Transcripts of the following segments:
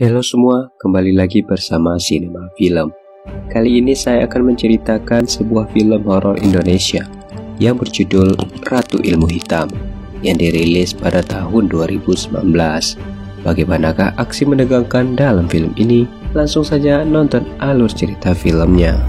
Halo semua, kembali lagi bersama Cinema Film. Kali ini saya akan menceritakan sebuah film horor Indonesia yang berjudul Ratu Ilmu Hitam yang dirilis pada tahun 2019. Bagaimanakah aksi menegangkan dalam film ini? Langsung saja nonton alur cerita filmnya.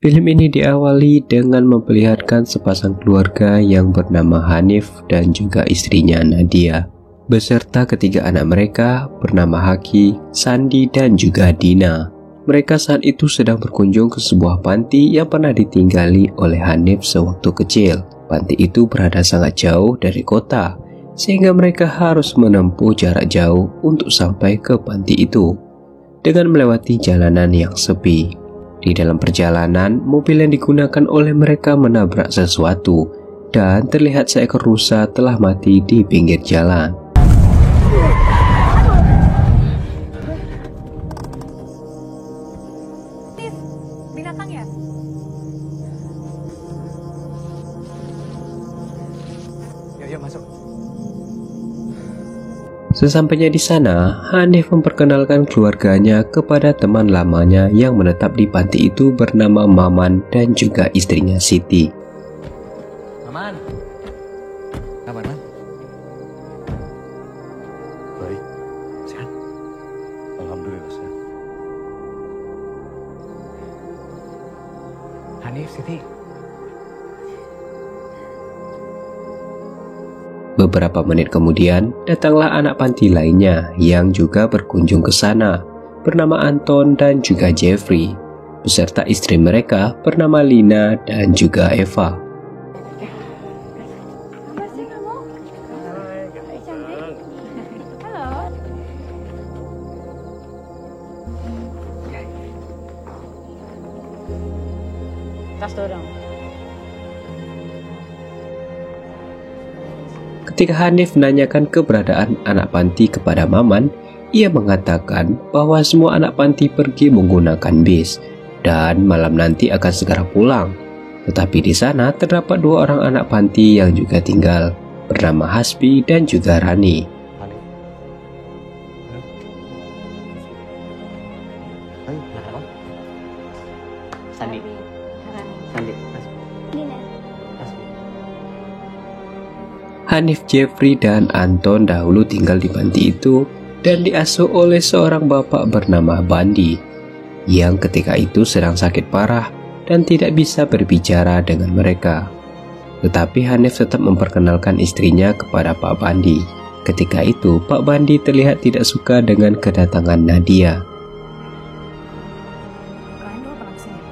Film ini diawali dengan memperlihatkan sepasang keluarga yang bernama Hanif dan juga istrinya Nadia, beserta ketiga anak mereka bernama Haki, Sandi, dan juga Dina. Mereka saat itu sedang berkunjung ke sebuah panti yang pernah ditinggali oleh Hanif sewaktu kecil. Panti itu berada sangat jauh dari kota, sehingga mereka harus menempuh jarak jauh untuk sampai ke panti itu, dengan melewati jalanan yang sepi. Di dalam perjalanan, mobil yang digunakan oleh mereka menabrak sesuatu dan terlihat seekor rusa telah mati di pinggir jalan. Binatang ya? Yuk masuk. Sesampainya di sana, Hanif memperkenalkan keluarganya kepada teman lamanya yang menetap di panti itu bernama Maman dan juga istrinya Siti. Maman. Kabar, Man? Baik. Sehat? Alhamdulillah sehat. Hanif, Siti. Beberapa menit kemudian, datanglah anak panti lainnya yang juga berkunjung ke sana, bernama Anton dan juga Jeffrey, beserta istri mereka bernama Lina dan juga Eva. Apa sih kamu? Hai, cantik. Halo. Tas dong. Ketika Hanif menanyakan keberadaan anak panti kepada Maman, ia mengatakan bahwa semua anak panti pergi menggunakan bis dan malam nanti akan segera pulang. Tetapi di sana terdapat dua orang anak panti yang juga tinggal, bernama Hasbi dan juga Rani. Sandi. Sandi. Dina. Hanif, Jeffrey, dan Anton dahulu tinggal di panti itu dan diasuh oleh seorang bapak bernama Bandi yang ketika itu sedang sakit parah dan tidak bisa berbicara dengan mereka. Tetapi Hanif tetap memperkenalkan istrinya kepada Pak Bandi. Ketika itu Pak Bandi terlihat tidak suka dengan kedatangan Nadia. Kalian dulu pernah kesini?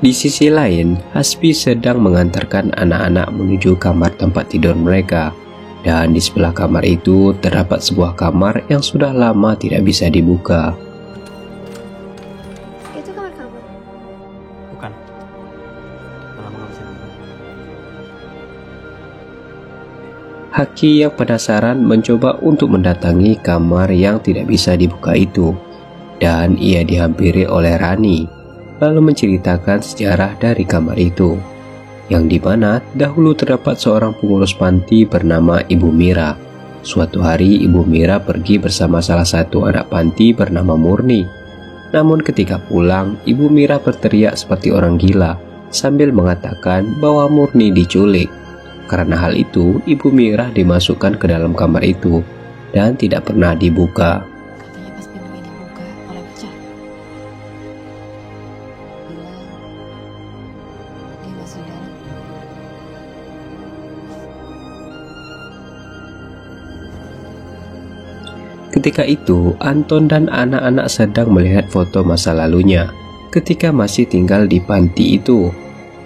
Di sisi lain, Hasbi sedang mengantarkan anak-anak menuju kamar tempat tidur mereka. Dan di sebelah kamar itu terdapat sebuah kamar yang sudah lama tidak bisa dibuka. Itu kamar kamu. Bukan. Lama nggak bisa nonton. Haki yang penasaran mencoba untuk mendatangi kamar yang tidak bisa dibuka itu. Dan ia dihampiri oleh Rani, lalu menceritakan sejarah dari kamar itu, yang dimana dahulu terdapat seorang pengurus panti bernama Ibu Mira. Suatu hari Ibu Mira pergi bersama salah satu anak panti bernama Murni. Namun ketika pulang, Ibu Mira berteriak seperti orang gila sambil mengatakan bahwa Murni diculik. Karena hal itu, Ibu Mira dimasukkan ke dalam kamar itu dan tidak pernah dibuka. Katanya pas pintunya dibuka, malah pecah. Bilang dia masih dalam. Ketika itu, Anton dan anak-anak sedang melihat foto masa lalunya ketika masih tinggal di panti itu.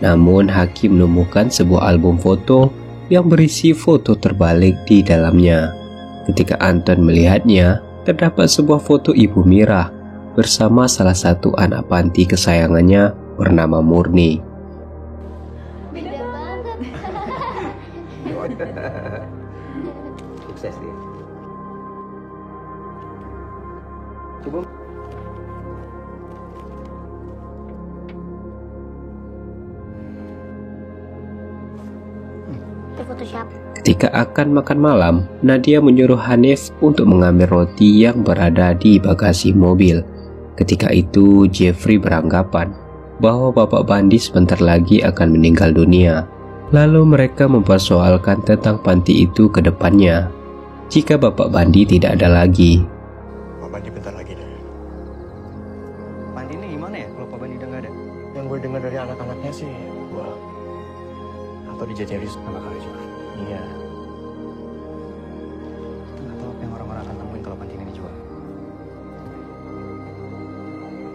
Namun, Hakim menemukan sebuah album foto yang berisi foto terbalik di dalamnya. Ketika Anton melihatnya, terdapat sebuah foto Ibu Mira bersama salah satu anak panti kesayangannya bernama Murni. Beda banget. Sukses. Astri. Coba. Itu foto siapa? Ketika akan makan malam, Nadia menyuruh Hanif untuk mengambil roti yang berada di bagasi mobil. Ketika itu, Jeffrey beranggapan bahwa Bapak Bandi sebentar lagi akan meninggal dunia. Lalu mereka mempersoalkan tentang panti itu ke depannya. Jika Bapak Bandi tidak ada lagi, Pak Bandi bentar lagi deh. Bandi ini gimana ya kalau Pak Bandi udah nggak ada? Yang gue dengar dari anak-anaknya sih, gue atau dijajari sama kali juga. Iya. Kita nggak tahu apa yang orang-orang akan temuin kalau Bandi ini dijual.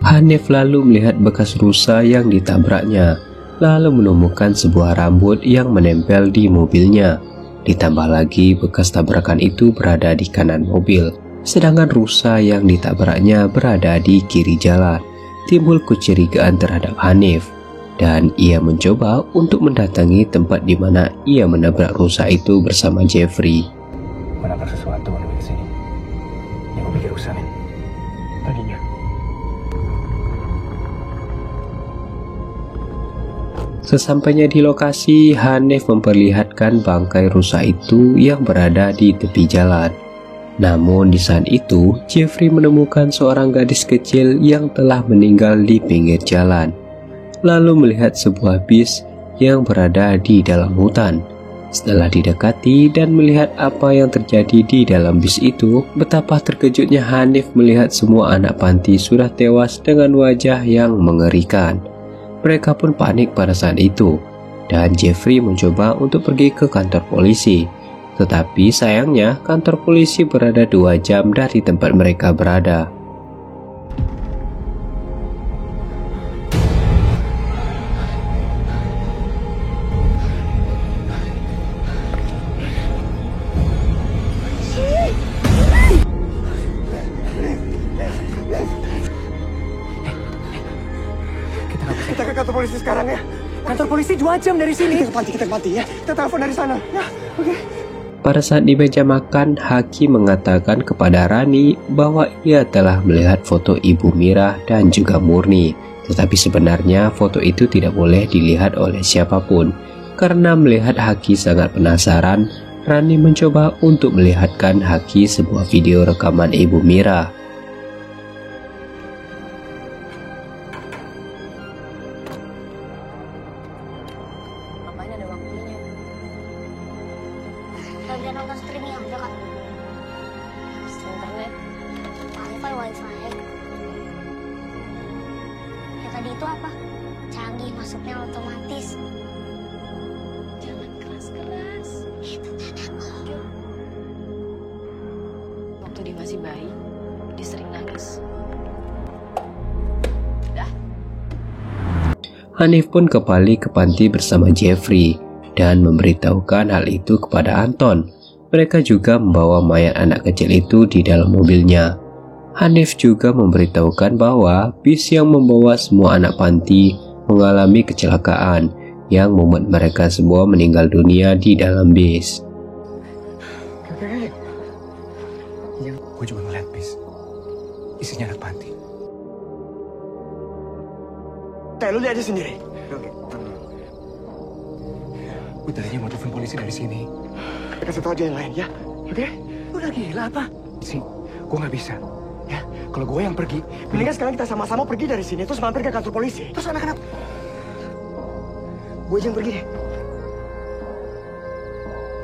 Hanif lalu melihat bekas rusa yang ditabraknya, lalu menemukan sebuah rambut yang menempel di mobilnya. Ditambah lagi bekas tabrakan itu berada di kanan mobil, sedangkan rusa yang ditabraknya berada di kiri jalan. Timbul kecurigaan terhadap Hanif, dan ia mencoba untuk mendatangi tempat di mana ia menabrak rusa itu bersama Jeffrey. Gue nabrak sesuatu on the way kesini. Yang gue pikir rusak nih. Tadinya. Sesampainya di lokasi, Hanif memperlihatkan bangkai rusa itu yang berada di tepi jalan. Namun di saat itu, Jeffrey menemukan seorang gadis kecil yang telah meninggal di pinggir jalan, lalu melihat sebuah bis yang berada di dalam hutan. Setelah didekati dan melihat apa yang terjadi di dalam bis itu, betapa terkejutnya Hanif melihat semua anak panti sudah tewas dengan wajah yang mengerikan. Mereka pun panik pada saat itu, dan Jeffrey mencoba untuk pergi ke kantor polisi. Tetapi sayangnya kantor polisi berada 2 jam dari tempat mereka berada. Kita ke kantor polisi sekarang ya. Kantor polisi 2 jam dari sini. Kita ke panti ya. Kita telepon dari sana. Ya, oke. Pada saat di meja makan, Haki mengatakan kepada Rani bahwa ia telah melihat foto Ibu Mira dan juga Murni. Tetapi sebenarnya foto itu tidak boleh dilihat oleh siapapun. Karena melihat Haki sangat penasaran, Rani mencoba untuk melihatkan Haki sebuah video rekaman Ibu Mira. Ngapain ada waktunya? Lagi nonton streaming aja kan? Internet? Wifi. Ya tadi itu apa? Canggih, masuknya otomatis. Jangan keras-keras. Itu tanda. Waktu dia masih bayi, dia sering nangis. Hanif pun kembali ke panti bersama Jeffrey dan memberitahukan hal itu kepada Anton. Mereka juga membawa mayat anak kecil itu di dalam mobilnya. Hanif juga memberitahukan bahwa bis yang membawa semua anak panti mengalami kecelakaan yang membuat mereka semua meninggal dunia di dalam bis. Gue juga ngeliat bis. Isinya anak panti. Lu lihat aja sendiri. Oke. Gue tadinya mau telepon polisi dari sini. Kasih tau aja yang lain ya. Oke? Lu udah gila apa? Sih, gue nggak bisa. Ya, kalau gue yang pergi, Mendingan sekarang kita sama-sama pergi dari sini terus mampir ke kantor polisi. terus anak-anak. Gue aja yang pergi deh.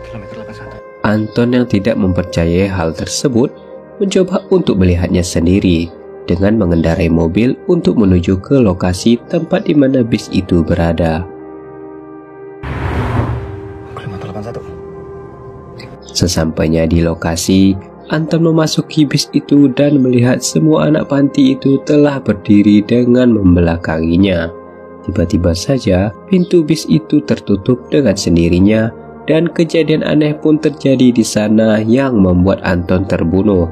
Kilometer 81. Anton yang tidak mempercayai hal tersebut mencoba untuk melihatnya sendiri dengan mengendarai mobil untuk menuju ke lokasi tempat di mana bis itu berada. Kilometer 81. Sesampainya di lokasi, Anton memasuki bis itu dan melihat semua anak panti itu telah berdiri dengan membelakanginya. Tiba-tiba saja pintu bis itu tertutup dengan sendirinya dan kejadian aneh pun terjadi di sana yang membuat Anton terbunuh.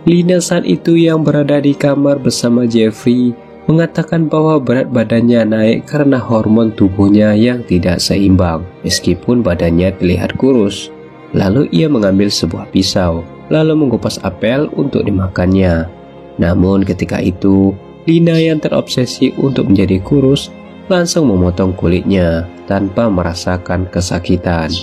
Lina saat itu yang berada di kamar bersama Jeffrey mengatakan bahwa berat badannya naik karena hormon tubuhnya yang tidak seimbang meskipun badannya terlihat kurus. Lalu ia mengambil sebuah pisau lalu mengupas apel untuk dimakannya. Namun ketika itu Lina yang terobsesi untuk menjadi kurus langsung memotong kulitnya tanpa merasakan kesakitan.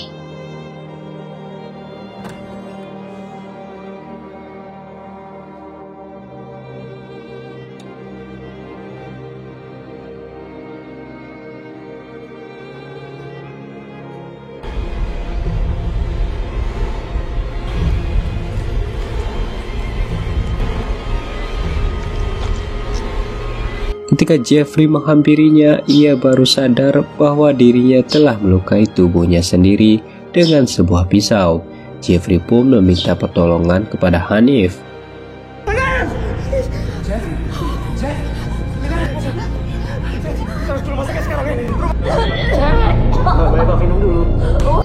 Ketika Jeffrey menghampirinya, ia baru sadar bahwa dirinya telah melukai tubuhnya sendiri dengan sebuah pisau. Jeffrey pun meminta pertolongan kepada Hanif.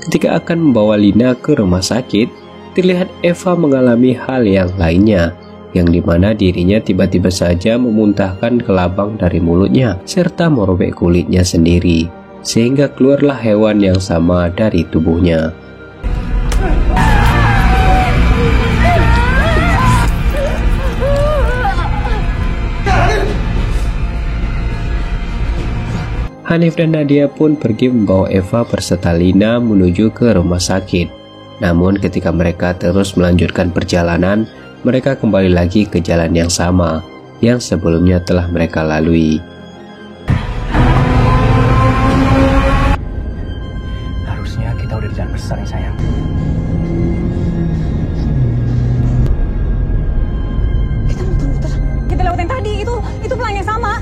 Ketika akan membawa Lina ke rumah sakit, terlihat Eva mengalami hal yang lainnya, yang dimana dirinya tiba-tiba saja memuntahkan kelabang dari mulutnya serta merobek kulitnya sendiri, sehingga keluarlah hewan yang sama dari tubuhnya. Hanif dan Nadia pun pergi membawa Eva berserta Lina menuju ke rumah sakit. Namun ketika mereka terus melanjutkan perjalanan, mereka kembali lagi ke jalan yang sama yang sebelumnya telah mereka lalui. Harusnya kita udah di jalan besar nih sayang. Kita muter-muter. Kita lewatin tadi, itu pelan yang sama.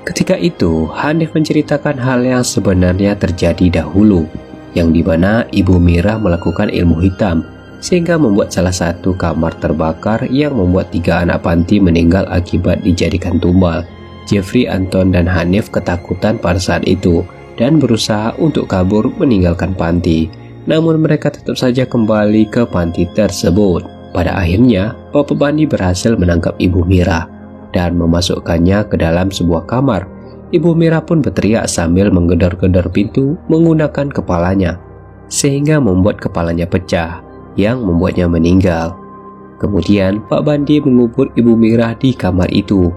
Ketika itu, Hanif menceritakan hal yang sebenarnya terjadi dahulu, yang dimana Ibu Mira melakukan ilmu hitam sehingga membuat salah satu kamar terbakar yang membuat 3 anak panti meninggal akibat dijadikan tumbal. Jeffrey, Anton, dan Hanif ketakutan pada saat itu dan berusaha untuk kabur meninggalkan panti. Namun mereka tetap saja kembali ke panti tersebut. Pada akhirnya, Bapak Bandi berhasil menangkap Ibu Mira dan memasukkannya ke dalam sebuah kamar. Ibu Mira pun berteriak sambil menggedor-gedor pintu menggunakan kepalanya, sehingga membuat kepalanya pecah, yang membuatnya meninggal. Kemudian Pak Bandi mengubur Ibu Mira di kamar itu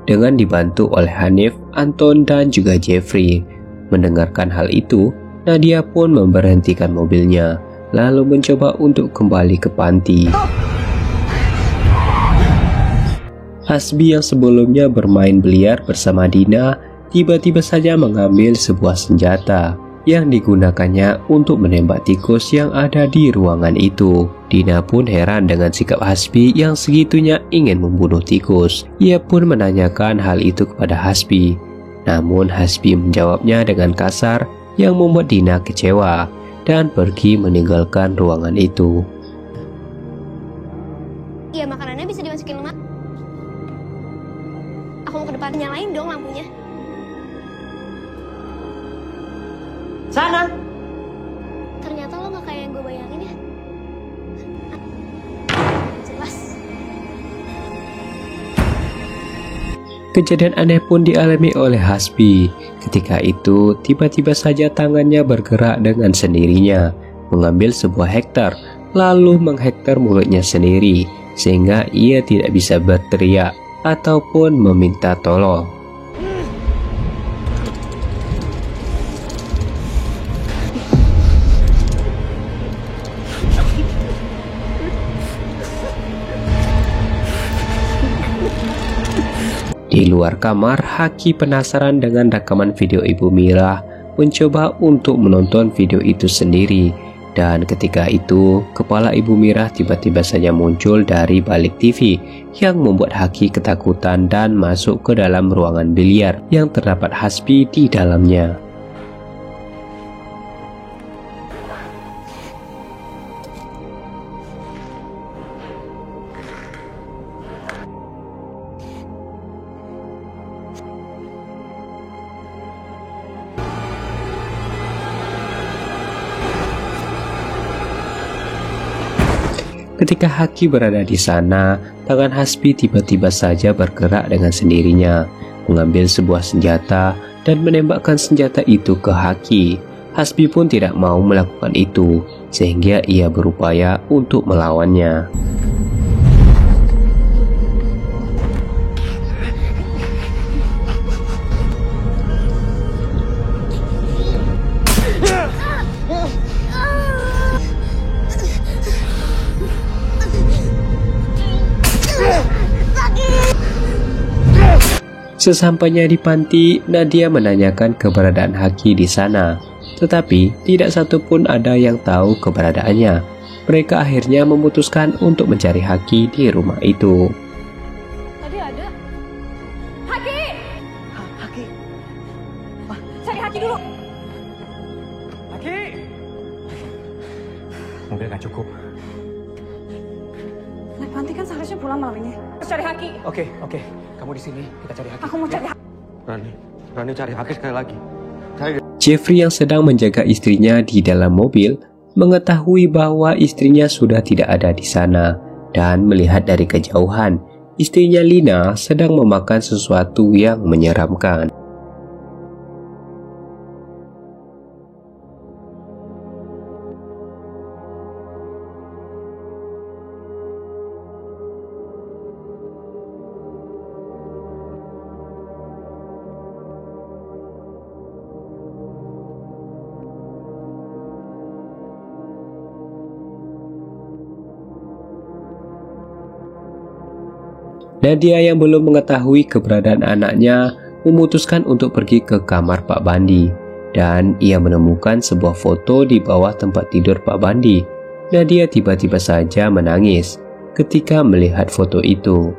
dengan dibantu oleh Hanif, Anton, dan juga Jeffrey. Mendengarkan hal itu, Nadia pun memberhentikan mobilnya lalu mencoba untuk kembali ke panti. Hasbi yang sebelumnya bermain biliar bersama Dina tiba-tiba saja mengambil sebuah senjata yang digunakannya untuk menembak tikus yang ada di ruangan itu. Dina pun heran dengan sikap Hasbi yang segitunya ingin membunuh tikus. Ia pun menanyakan hal itu kepada Hasbi. Namun Hasbi menjawabnya dengan kasar yang membuat Dina kecewa dan pergi meninggalkan ruangan itu. Iya, makanannya bisa dimasukin lemari. Aku mau ke depan, nyalain dong lampunya. Sana. Ternyata lo gak kayak yang gue bayangin ya. Jelas. Kejadian aneh pun dialami oleh Hasbi. Ketika itu, tiba-tiba saja tangannya bergerak dengan sendirinya, mengambil sebuah hektar, lalu menghektar mulutnya sendiri, sehingga ia tidak bisa berteriak ataupun meminta tolong. Di luar kamar, Haki penasaran dengan rekaman video Ibu Mira, mencoba untuk menonton video itu sendiri. Dan ketika itu, kepala Ibu Mira tiba-tiba saja muncul dari balik TV, yang membuat Haki ketakutan dan masuk ke dalam ruangan biliar yang terdapat Hasbi di dalamnya. Ketika Haki berada di sana, tangan Hasbi tiba-tiba saja bergerak dengan sendirinya, mengambil sebuah senjata dan menembakkan senjata itu ke Haki. Hasbi pun tidak mau melakukan itu, sehingga ia berupaya untuk melawannya. Sesampainya di panti, Nadia menanyakan keberadaan Haki di sana, tetapi tidak satupun ada yang tahu keberadaannya. Mereka akhirnya memutuskan untuk mencari Haki di rumah itu. Tadi ada. Haki! Haki. Cari Haki dulu. Haki. Mungkin nggak cukup. Naik panti kan seharusnya pulang malam ini. Cari Haki. Oke. Kamu di sini, kita cari Haki. Aku mau cari Haki. Rani cari Haki sekali lagi. Jeffrey yang sedang menjaga istrinya di dalam mobil mengetahui bahwa istrinya sudah tidak ada di sana dan melihat dari kejauhan istrinya Lina sedang memakan sesuatu yang menyeramkan. Nadia yang belum mengetahui keberadaan anaknya memutuskan untuk pergi ke kamar Pak Bandi dan ia menemukan sebuah foto di bawah tempat tidur Pak Bandi. Nadia tiba-tiba saja menangis ketika melihat foto itu.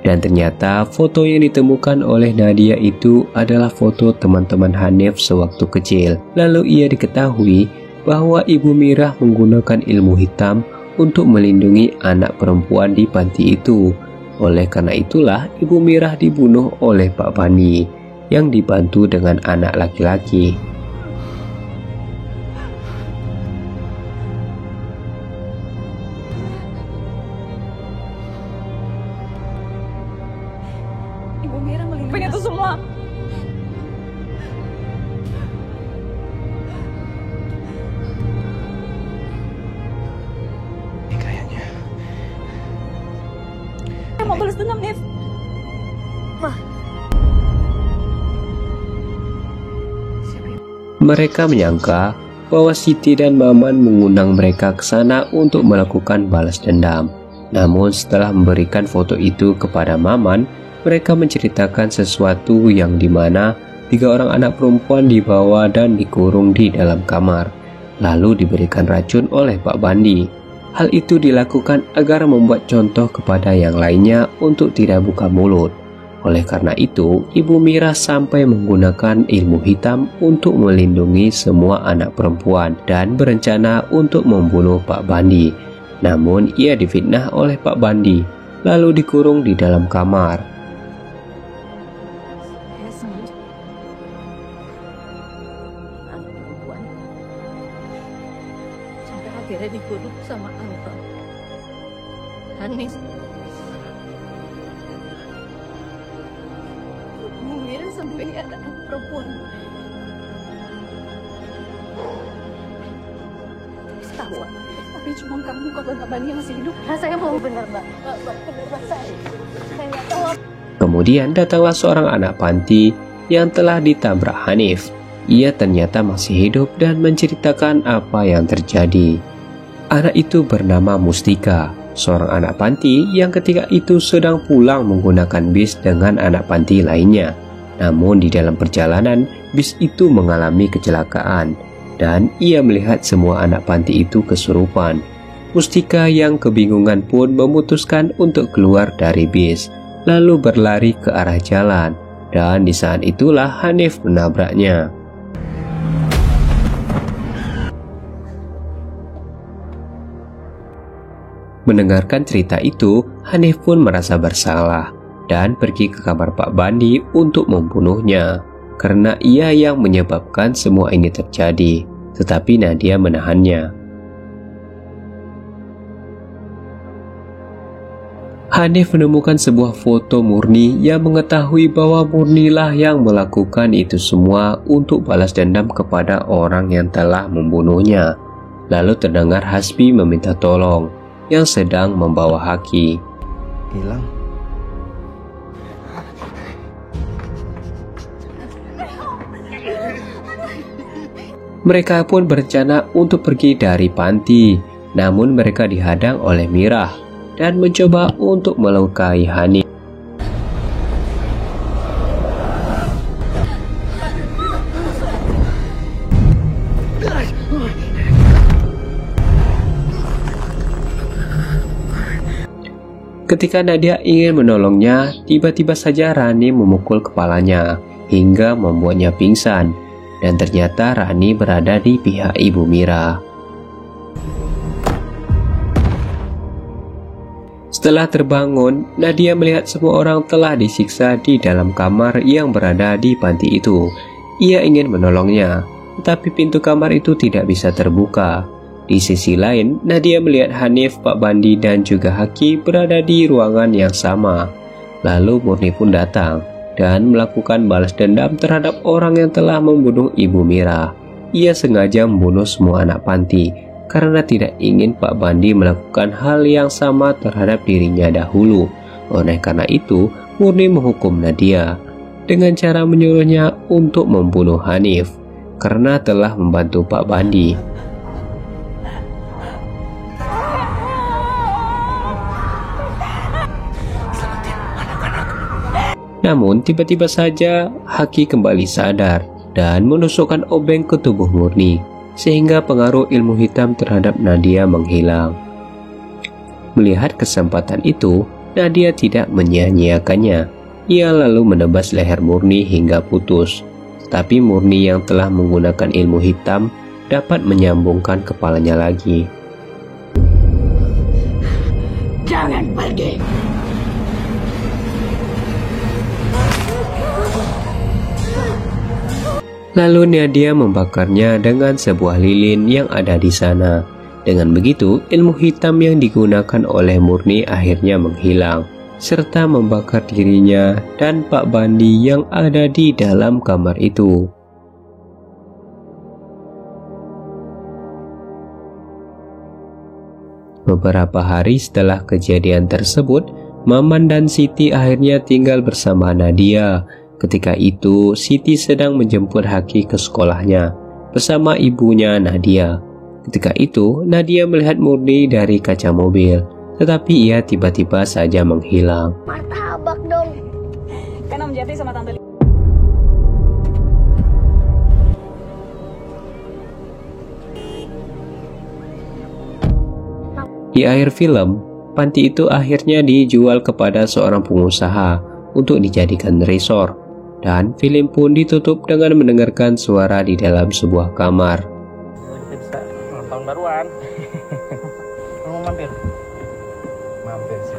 Dan ternyata foto yang ditemukan oleh Nadia itu adalah foto teman-teman Hanif sewaktu kecil. Lalu ia diketahui bahwa Ibu Mirah menggunakan ilmu hitam untuk melindungi anak perempuan di panti itu. Oleh karena itulah Ibu Mirah dibunuh oleh Pak Bandi yang dibantu dengan anak laki-laki. Ibu Mira melindungi itu semua. Ini kayaknya. Saya mau balas dendam, Nif. Mereka menyangka bahwa Siti dan Maman mengundang mereka ke sana untuk melakukan balas dendam. Namun setelah memberikan foto itu kepada Maman, mereka menceritakan sesuatu yang dimana 3 orang anak perempuan dibawa dan dikurung di dalam kamar, lalu diberikan racun oleh Pak Bandi. Hal itu dilakukan agar membuat contoh kepada yang lainnya untuk tidak buka mulut. Oleh karena itu, Ibu Mirah sampai menggunakan ilmu hitam untuk melindungi semua anak perempuan dan berencana untuk membunuh Pak Bandi. Namun ia difitnah oleh Pak Bandi, lalu dikurung di dalam kamar. Saya sengaja. Anak perempuan sampai akhirnya dikurung sama Anton. Hanis, Bu Mira sampai ada anak perempuan. Ketahuan. Tapi cuma kamu kok dan Pak Bandi yang masih hidup. Nah, saya mau benar, Mbak. Benar, Mbak. Saya nggak tahu apa. Kemudian datanglah seorang anak panti yang telah ditabrak Hanif. Ia ternyata masih hidup dan menceritakan apa yang terjadi. Anak itu bernama Mustika, seorang anak panti yang ketika itu sedang pulang menggunakan bis dengan anak panti lainnya. Namun di dalam perjalanan, bis itu mengalami kecelakaan dan ia melihat semua anak panti itu kesurupan. Mustika yang kebingungan pun memutuskan untuk keluar dari bis, lalu berlari ke arah jalan, dan di saat itulah Hanif menabraknya. Mendengarkan cerita itu, Hanif pun merasa bersalah dan pergi ke kamar Pak Bandi untuk membunuhnya, karena ia yang menyebabkan semua ini terjadi, tetapi Nadia menahannya. Hanif menemukan sebuah foto Murni yang mengetahui bahwa Murnilah yang melakukan itu semua untuk balas dendam kepada orang yang telah membunuhnya. Lalu terdengar Hasbi meminta tolong yang sedang membawa Haki. Hilang. Mereka pun berencana untuk pergi dari panti, namun mereka dihadang oleh Mirah dan mencoba untuk melukai Hanif. Ketika Nadia ingin menolongnya, tiba-tiba saja Rani memukul kepalanya hingga membuatnya pingsan, dan ternyata Rani berada di pihak Ibu Mira. Setelah terbangun, Nadia melihat semua orang telah disiksa di dalam kamar yang berada di panti itu. Ia ingin menolongnya, tetapi pintu kamar itu tidak bisa terbuka. Di sisi lain, Nadia melihat Hanif, Pak Bandi, dan juga Haki berada di ruangan yang sama. Lalu Murni pun datang dan melakukan balas dendam terhadap orang yang telah membunuh Ibu Mira. Ia sengaja membunuh semua anak panti karena tidak ingin Pak Bandi melakukan hal yang sama terhadap dirinya dahulu. Oleh karena itu, Murni menghukum Nadia dengan cara menyuruhnya untuk membunuh Hanif karena telah membantu Pak Bandi. Namun tiba-tiba saja Haki kembali sadar dan menusukkan obeng ke tubuh Murni, sehingga pengaruh ilmu hitam terhadap Nadia menghilang. Melihat kesempatan itu, Nadia tidak menyia-nyiakannya. Ia lalu menebas leher Murni hingga putus. Tapi Murni yang telah menggunakan ilmu hitam dapat menyambungkan kepalanya lagi. Jangan pergi. Lalu Nadia membakarnya dengan sebuah lilin yang ada di sana. Dengan begitu, ilmu hitam yang digunakan oleh Murni akhirnya menghilang, serta membakar dirinya dan Pak Bandi yang ada di dalam kamar itu. Beberapa hari setelah kejadian tersebut, Maman dan Siti akhirnya tinggal bersama Nadia. Ketika itu, Siti sedang menjemput Haki ke sekolahnya bersama ibunya Nadia. Ketika itu, Nadia melihat Murni dari kaca mobil, tetapi ia tiba-tiba saja menghilang. Martabak dong. Kan Om Jati sama Tante Di akhir film, panti itu akhirnya dijual kepada seorang pengusaha untuk dijadikan resort. Dan film pun ditutup dengan mendengarkan suara di dalam sebuah kamar. Kita bisa ulang tahun baruan. Mau mampir? Mampir sih.